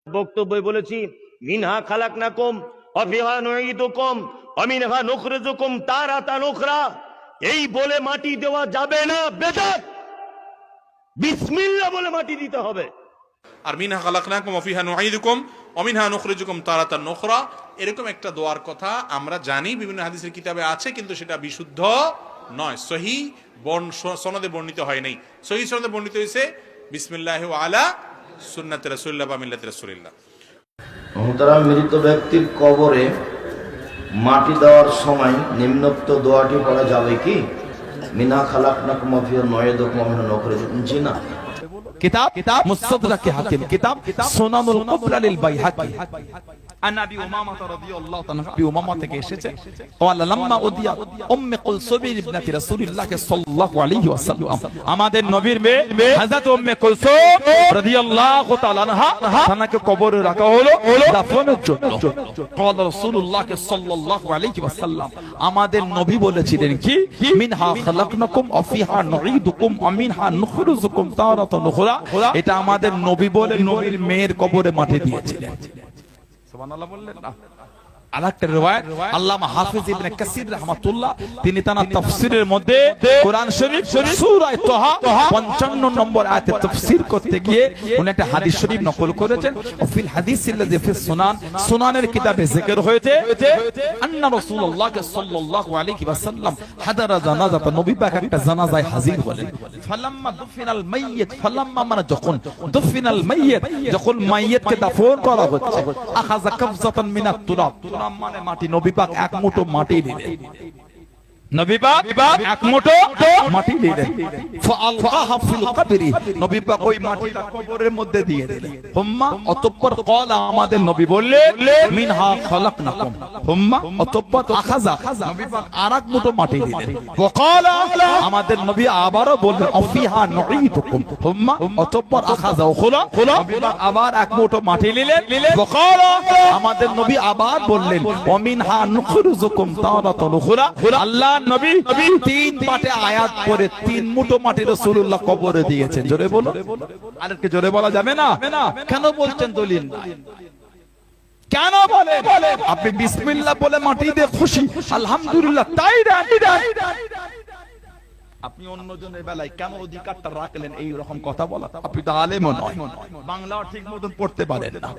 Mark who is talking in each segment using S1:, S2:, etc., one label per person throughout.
S1: বক্তব্যে বলেছি মিনহা খালাকনাকুম ওয়া ফিহা নুঈদুকুম ওয়া মিনহা নুখরিজুকুম তারাতান উখরা। এই বলে মাটি দেওয়া যাবে না, বেদাত। বিসমিল্লাহ বলে মাটি দিতে হবে।
S2: আর মিনহা খালাকনাকুম ওয়া ফিহা নুঈদুকুম ওয়া মিনহা নুখরিজুকুম তারাতান উখরা, এরকম একটা দোয়ার কথা আমরা জানি, বিভিন্ন হাদিসের কিতাবে আছে, কিন্তু সেটা বিশুদ্ধ নয়, সহিহ সনদে বর্ণিত হয় নাই। সহিহ সনদে বর্ণিত হয়েছে বিসমিল্লাহি ওয়া আলা সুন্নাতি রাসূলিল্লাহ বা মিল্লাতি রাসূলিল্লাহ।
S3: মুহতারাম, মৃত ব্যক্তির কবরে মাটি দেওয়ার সময় নিম্নোক্ত দোয়াটি পড়া যাবে কি? মিনা খালাকনাকুম ওয়া ফিহা নুঈদুকুম ওয়া মিনহা নুখরিজুকুম। জি না।
S4: কিতাব মুসতাদরাক হাকিম, কিতাব সুনানুল কুবরা লিল বাইহাকি, আন আবি উমামা রাদিয়াল্লাহু তাআলা আবি উমামা থেকে এসেছে, ওয়ালা লাম্মা উদিয়া উম্মে কুলসুম ইবনাতি রাসূলিল্লাহ সাল্লাল্লাহু আলাইহি ওয়াসাল্লাম, আমাদের নবীর মেয়ে হযরত উম্মে কুলসুম রাদিয়াল্লাহু তাআলা আনহা, তাকে কবরে রাখা হলো দাফনের জন্য। ক্বালা রাসূলুল্লাহ সাল্লাল্লাহু আলাইহি ওয়াসাল্লাম, আমাদের নবী বলেছিলেন কি, মিনহা খালাকনাকুম ওয়া ফিহা নুঈদুকুম ওয়া মিনহা নুখরিজুকুম তারাতান উখরা। এটা আমাদের নবী বলে নবীর মেয়ের কবরে মাটি দিয়েছিলেন। সুবহানাল্লাহ বললেন না? আরেকটা রিওয়ায়াত আল্লামা হাফিজ ইবনে কাসির রাহমাতুল্লাহ, তিনি তার তাফসীরের মধ্যে কোরআন শরীফ সূরা তাহা 55 নম্বর আয়াতে তাফসীর করতে গিয়ে উনি একটা হাদিস শরীফ নকল করেছেন। ফিল হাদিসিল্লাযী ফি সুনান, সুনানের কিতাবে যিকির হয়েছে আন্না রাসূলুল্লাহ সাল্লাল্লাহু আলাইহি ওয়াসাল্লাম হাদারা জানাজাত, নবী পাক একটা জানাজায় হাজির হলেন। ফালাম্মা দুফিনাল মাইয়িত, ফালাম্মা মানে যখন, দুফিনাল মাইয়িত যখন মাইয়িতকে দাফন করা হচ্ছে, আখাযা কাবযাতান মিনাত তুরাব, মানে মাটি, নবী পাক এক মুঠো মাটি দিলেন, নবী পাক এক মুঠো মাটি দিলেন। ফাআলকাহা ফিল কবরি, নবী পাক ওই মাটিটা কবরের মধ্যে দিয়ে দিলেন। হুম্মা, অতঃপর ক্বালা, আমাদের নবী বললেন মিনহা খালাকনাকুম, হুম্মা অতঃপর আখাযা, নবী পাক আরেক মুঠো মাটি দিলেন। ওয়া ক্বালা, আমাদের নবী আবারও বললেন অফিহা নুঈদুকুম, হুম্মা অতঃপর আখাযা উখরা, নবী পাক আবার এক মুঠো মাটি দিলেন। ওয়া ক্বালা, আমাদের নবী আবার বললেন ওয়া মিনহা নুখরিজুকুম তারাতান উখরা। আল্লাহ নবী তিন পাটে আয়াত পড়ে তিন মুঠো মাটি রাসূলুল্লাহ কবরে দিয়েছেন। জোরে বলো, আরেকটু জোরে বলা যাবে না? কেন বলছেন দলিল নাই? কেন বলে আপনি বিসমিল্লাহ বলে মাটি দিয়ে খুশি, আলহামদুলিল্লাহ, তাই দেন। আপনি অন্যজনের বেলায় কেন অধিকারটা রাখলেন এই রকম কথা বলা? আপনি তো আলেমও নয়, বাংলাও ঠিক মতন পড়তে পারেন না,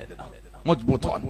S4: মজবুত হন।